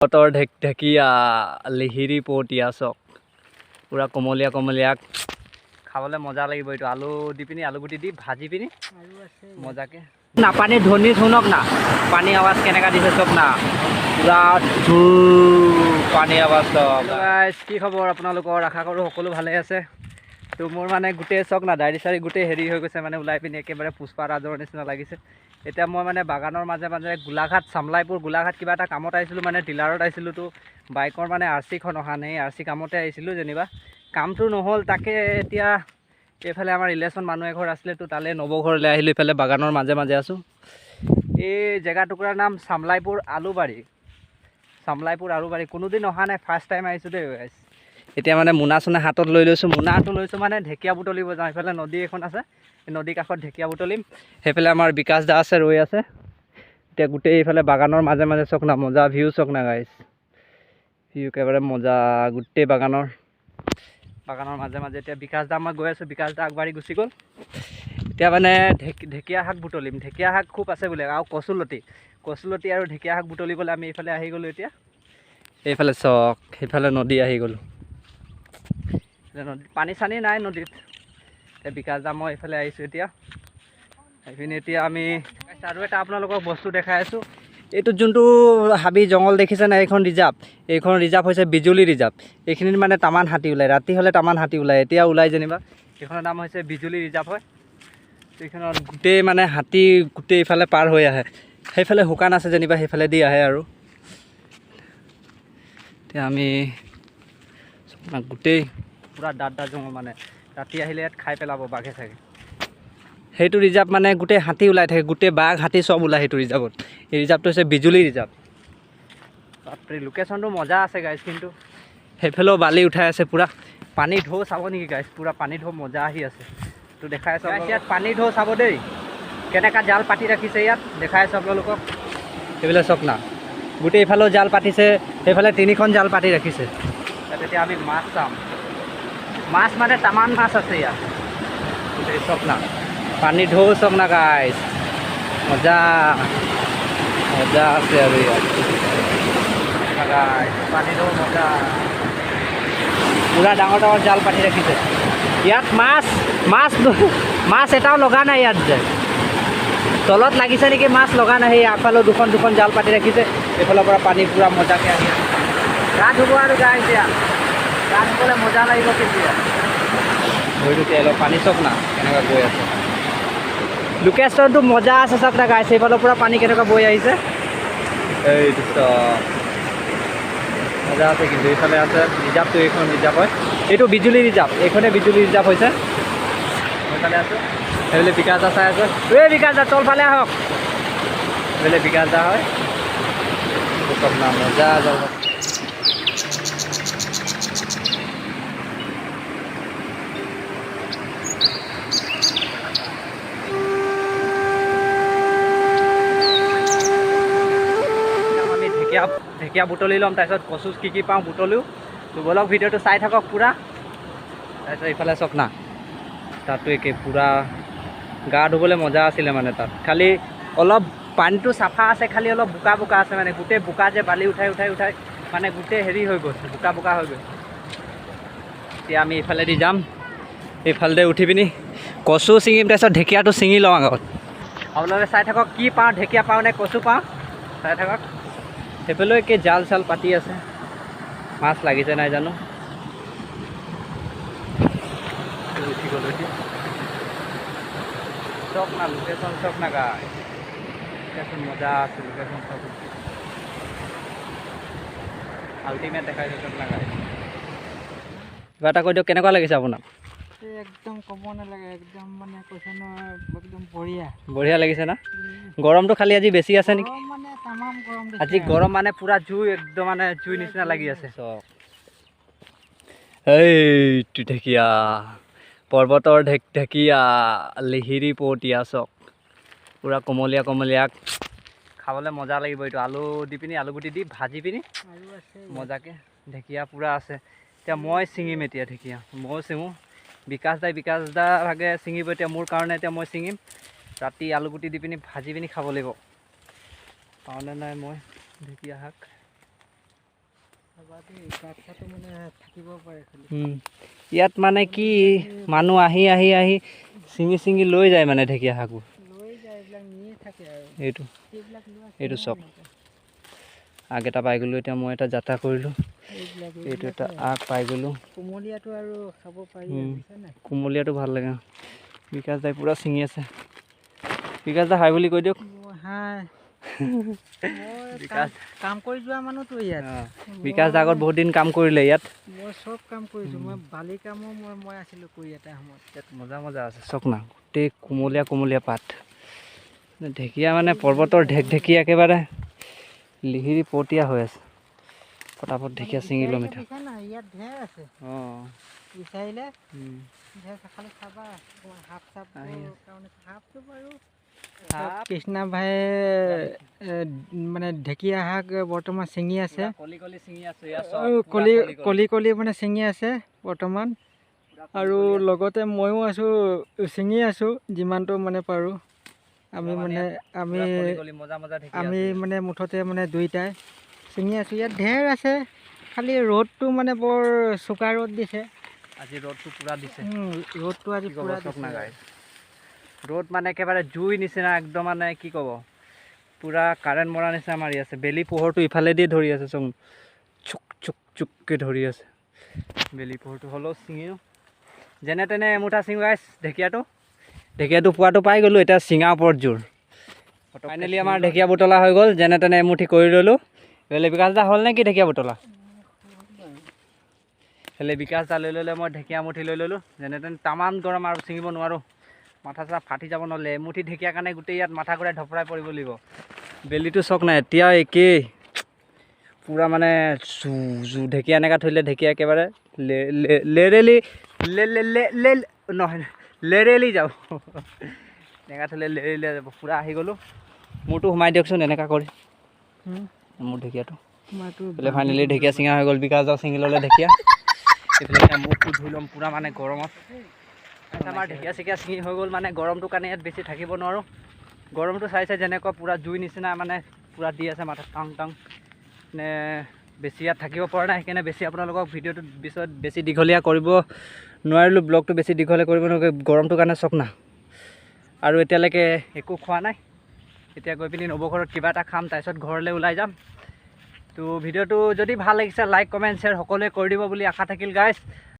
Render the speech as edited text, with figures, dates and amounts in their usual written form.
বতৰ ঢেকীয়া লিহিৰি পতিয়া চক পুৰা কমলীয়া কমলীয়া খাবলৈ মজা লাগিব এইটো আলু দি পিনি আলুগুটি দি ভাজি পিনি মজাকে না পানী ধ্বনি শুনক না পানী আৱাজ কেনেকা দিছে চক না পুৰা পানী আৱাজ চক কি খবৰ আপোনালোকৰ আশা কৰোঁ সকলো ভালে আছে তো মোৰ মানে গোটেই চক না ডায়েৰী চাৰি গোটেই হেৰি হৈ গৈছে মানে ওলাই পিনি একেবাৰে পুষ্পা ৰাজৰ নিচিনা লাগিছে এতিয়া মই মানে বাগানৰ মাজে মাজে গোলাঘাট চামলাইপুৰ গোলাঘাট কিবা এটা কামত আহিছিলোঁ মানে ডিলাৰত আহিছিলোঁ তো বাইকৰ মানে আৰচিখন অহা নাই আৰচি কামতে আহিছিলোঁ যেনিবা কামটো নহ'ল তাকে এতিয়া এইফালে আমাৰ ৰিলেশ্যন মানুহ এঘৰ আছিলে তো তালৈ নৱঘৰলৈ আহিলোঁ এইফালে বাগানৰ মাজে মাজে আছোঁ এই জেগা টুকুৰাৰ নাম চামলাইপুৰ আলুবাৰী কোনোদিন অহা নাই ফাৰ্ষ্ট টাইম আহিছোঁ দেই এতিয়া মানে মোনা চোনা হাতত লৈ লৈছোঁ মোনাটো লৈছোঁ মানে ঢেকীয়া বুটলিব যাওঁ এইফালে নদী এখন আছে নদী কাষত ঢেকীয়া বুটলিম সেইফালে আমাৰ বিকাশ দা আছে ৰৈ আছে এতিয়া গোটেই এইফালে বাগানৰ মাজে মাজে চক না মজা ভিউ চক না গাইছ ভিউ একেবাৰে মজা গোটেই বাগানৰ মাজে মাজে এতিয়া বিকাশ দা মই গৈ আছোঁ বিকাশ দা আগবাঢ়ি গুচি গ'ল এতিয়া মানে ঢেকীয়া শাক বুটলিম ঢেকীয়া শাক খুব আছে বোলে আৰু কচুলতি আৰু ঢেকীয়া শাক বুটলিবলৈ আমি এইফালে আহি গ'লোঁ এতিয়া এইফালে চক সেইফালে নদী আহি গ'লোঁ নদীত পানী চানী নাই নদীত এতিয়া বিকাশ দা মই এইফালে আহিছোঁ এতিয়া এইপিনে এতিয়া আমি আৰু এটা আপোনালোকক বস্তু দেখাই আছোঁ এইটোত যোনটো হাবি জংঘল দেখিছে নাই এইখন ৰিজাৰ্ভ হৈছে বিজুলী ৰিজাৰ্ভ এইখিনিত মানে তামান হাতী ওলায় ৰাতি হ'লে তামান হাতী ওলায় এতিয়া ওলাই যেনিবা এইখনৰ নাম হৈছে বিজুলী ৰিজাৰ্ভ হয় এইখনত গোটেই মানে হাতী গোটেই ইফালে পাৰ হৈ আহে সেইফালে শুকান আছে যেনিবা সেইফালে দি আহে আৰু এতিয়া আমি গোটেই পুৰা ডাঠ জংঘল মানে ৰাতি আহিলে ইয়াত খাই পেলাব বাঘে চাগে সেইটো ৰিজাৰ্ভ মানে গোটেই হাতী ওলাই থাকে গোটেই বাঘ হাতী চব ওলায় সেইটো ৰিজাৰ্ভত এই ৰিজাৰ্ভটো হৈছে বিজুলী ৰিজাৰ্ভ বাপৰে লোকেশ্যনটো মজা আছে গাইজ কিন্তু সেইফালেও বালি উঠাই আছে পুৰা পানী ঢৌ চাব নেকি গাইজ পুৰা পানী ঢৌ মজা আহি আছে তো দেখাই আছোঁ ইয়াত পানী ঢৌ চাব দেই কেনেকুৱা জাল পাতি ৰাখিছে ইয়াত দেখাই আছোঁ আপোনালোকক সেইবিলাক চক না গোটেই এইফালেও জাল পাতিছে সেইফালে তিনিখন জাল পাতি ৰাখিছে তাত এতিয়া আমি মাছ চাম মাছ মানে তামান মাছ আছে ইয়াত গোটেই চক না পানী ঢৌ চক না গাইজ মজা আছে আৰু ইয়াত পানী ঢৌ মজা পুৰা ডাঙৰ জাল পাতি ৰাখিছে ইয়াত মাছ এটাও লগা নাই ইয়াত যে তলত লাগিছে নেকি মাছ লগা নাই সেই আগফালেও দুখন জাল পাতি ৰাখিছে এইফালৰ পৰা পানী পুৰা মজাকৈ আহি আছে গা ধুব আৰু গা এতিয়া গা ধুবলৈ মজা লাগিব কেতিয়া ভৰিটো অলপ পানী চক না কেনেকুৱা গৈ আছে লোকেশ্যনটো মজা আছে চক না গাইছে এইফালৰ পৰা পানী কেনেকুৱা বৈ আহিছে এইটো চব মজা আছে কিন্তু এইফালে আছে ৰিজাৰ্ভটো এইখন ৰিজাৰ্ভ হয় এইটো বিজুলী ৰিজাৰ্ভ এইখনে বিজুলী ৰিজাৰ্ভ হৈছে সেইফালে আছোঁ সেইফালে বিকাশ দা চাই আছে বিকাশ দা তলফালে আহক সেইফালে বিকাশ দা হয় চব না মজা যাব ঢেকীয়া বুটলি ল'ম তাৰপিছত কচু কি পাওঁ বুটলিও তো বলক ভিডিঅ'টো চাই থাকক পূৰা তাৰপিছত এইফালে চক না তাততো একে পূৰা গা ধুবলৈ মজা আছিলে মানে তাত খালি অলপ পানীটো চাফা আছে খালি অলপ বোকা আছে মানে গোটেই বোকা যে বালি উঠাই মানে গোটেই হেৰি হৈ গৈছে বোকা হৈ গৈছে এতিয়া আমি এইফালেদি যাম এইফালেদি উঠি পিনি কচু ছিঙিম তাৰপিছত ঢেকীয়াটো ছিঙি লওঁ আগত আপোনালোকে চাই থাকক কি পাওঁ ঢেকীয়া পাওঁ নে কচু পাওঁ চাই থাকক সেইফালেও একে জাল চাল পাতি আছে মাছ লাগিছে নাই জানো উঠি গ'লো এতিয়া চক না লোকেশ্যন চক না গাই লোকেশ্যন মজা আছে লোকেশ্যন চক আল্টিমেট দেখাইছে চক না গাই কিবা এটা কৈ দিয়ক কেনেকুৱা লাগিছে আপোনাক একদম ক'ব নালাগে একদম মানে কৈছে নহয় একদম বঢ়িয়া লাগিছে না গৰমটো খালি আজি বেছি আছে নেকি মানে তামাম গৰম আজি গৰম মানে পুৰা জুই একদম মানে জুই নিচিনা লাগি আছে চক এইটো ঢেকীয়া পৰ্বতৰ ঢেকীয়া লিহিৰি পতিয়া চক পুৰা কমলীয়া খাবলৈ মজা লাগিব এইটো আলু দি পিনি আলুগুটি দি ভাজি পিনি মজাকৈ ঢেকীয়া পুৰা আছে এতিয়া মই ছিঙিম এতিয়া ঢেকীয়া ময়ো ছিঙো বিকাশ দা ভাগে ছিঙিব এতিয়া মোৰ কাৰণে এতিয়া মই ছিঙিম ৰাতি আলুগুটি দি পিনি ভাজি পিনি খাব লাগিব পাওঁনে নাই মই ঢেকীয়া শাক গাছটো মানে থাকিব পাৰে খালি ইয়াত মানে কি মানুহ আহি আহি আহি ছিঙি ছিঙি লৈ যায় মানে ঢেকীয়া শাকবোৰ লৈ যায় এইবিলাক নিয়ে থাকে আৰু এইটো এইবিলাক লোৱা এইটো চক আগ এটা পাই গ'লোঁ এতিয়া মই এটা যাত্ৰা কৰিলোঁ এইবিলাক এইটো এটা আগ পাই গ'লোঁ কোমলীয়াটো আৰু খাব পাৰি বুজিছা নাই কোমলীয়াটো ভাল লাগে বিকাশ দাই পূৰা ছিঙি আছে বিকাশ দা হাই বুলি কৈ দিয়ক হাই বিকাশ কাম কৰি যোৱা মানুহতো ইয়াত বিকাশ দা আগত বহুত দিন কাম কৰিলে ইয়াত মই চব কাম কৰিছোঁ মই বালি কামো মই আছিলোঁ কৰি এটা সময়ত ইয়াত মজা মজা আছে চক না গোটেই কোমলীয়া কোমলীয়া পাত ঢেকীয়া মানে পৰ্বতৰ ঢেকঢেকী একেবাৰে লিহিৰি পতীয়া হৈ আছে পটাপট ঢেকীয়া ছিঙি ল'ম এতিয়া ইয়াত ঢেৰ আছে অঁ বিচাৰিলে ঢেৰ খালি চাবা সাপ চাপ কাৰণে সাপটো বাৰু কৃষ্ণা ভাই মানে ঢেকীয়া শাক বৰ্তমান ছিঙি আছে কলি কলি মানে ছিঙি আছে বৰ্তমান আৰু লগতে ময়ো আছোঁ ছিঙি আছোঁ যিমানটো মানে পাৰোঁ আমি মানে মুঠতে মানে দুইটাই ছিঙি আছোঁ ইয়াত ঢেৰ আছে খালি ৰ'দটো মানে বৰ চোকা ৰ'দ দিছে আজি ৰ'দটো পূৰা দিছে ৰ'দটো আজি পূৰা ৰ'দ মানে একেবাৰে জুই নিচিনা একদম মানে কি ক'ব পূৰা কাৰেণ্ট মৰা নিচিনা মাৰি আছে বেলি পোহৰটো ইফালেদি ধৰি আছে চোন চুক চুক চুককৈ ধৰি আছে বেলি পোহৰটো হ'লেও ছিঙিও যেনে তেনে এমুঠা ছিঙো গাইছ ঢেকীয়াটো পোৱাটো পাই গ'লোঁ এতিয়া ছিঙা ওপৰত জোৰ ফাইনেলি আমাৰ ঢেকীয়া বুটলা হৈ গ'ল যেনে তেনে এমুঠি কৰি ল'লোঁ বেলে বিকাশ দা হ'ল নে কি ঢেকীয়া বুটলা বেলে বিকাশ দা লৈ ল'লে মই ঢেকীয়া মুঠি লৈ ল'লোঁ যেনে তেনে তামান গৰম আৰু ছিঙিব নোৱাৰোঁ মাথা চাথা ফাটি যাব নহ'লে এমুঠি ঢেকীয়া কাৰণে গোটেই ইয়াত মাথা ঘূৰাই ধপৰাই পৰিব লাগিব বেলিটো চক নাই এতিয়াও একেই পূৰা মানে ঢেকীয়া এনেকৈ থৰিলে ঢেকীয়া একেবাৰে নহয় লেৰেলি যাব এনেকৈ থ'লে লেৰেলি যাব পূৰা আহি গ'লোঁ মূৰটো সোমাই দিয়কচোন এনেকুৱা কৰি মোৰ ঢেকীয়াটো এইফালে ফাইনেলি ঢেকীয়া ছিঙা হৈ গ'ল বিকাশ দাও ছিঙি ল'লে ঢেকীয়া এইফালে মুখটো ধুই ল'ম পূৰা মানে গৰমত আমাৰ ঢেকীয়া চেকীয়া ছিঙি হৈ গ'ল মানে গৰমটো কাৰণে ইয়াত বেছি থাকিব নোৱাৰোঁ গৰমটো চাইছে যেনেকুৱা পূৰা জুই নিচিনা মানে পূৰা দি আছে মাথাত টাং টাং নে বেছি ইয়াত থাকিব পৰা নাই সেইকাৰণে বেছি আপোনালোকক ভিডিঅ'টো পিছত বেছি দীঘলীয়া কৰিব নোৱাৰিলোঁ ব্লগটো বেছি দীঘলীয়া কৰিব নোৱাৰিলোঁ গৰমটোৰ কাৰণে চক না আৰু এতিয়ালৈকে একো খোৱা নাই এতিয়া গৈ পিনি নৱঘৰত কিবা এটা খাম তাৰপিছত ঘৰলৈ ওলাই যাম তো ভিডিঅ'টো যদি ভাল লাগিছে লাইক কমেণ্ট শ্বেয়াৰ সকলোৱে কৰি দিব বুলি আশা থাকিল গাইছ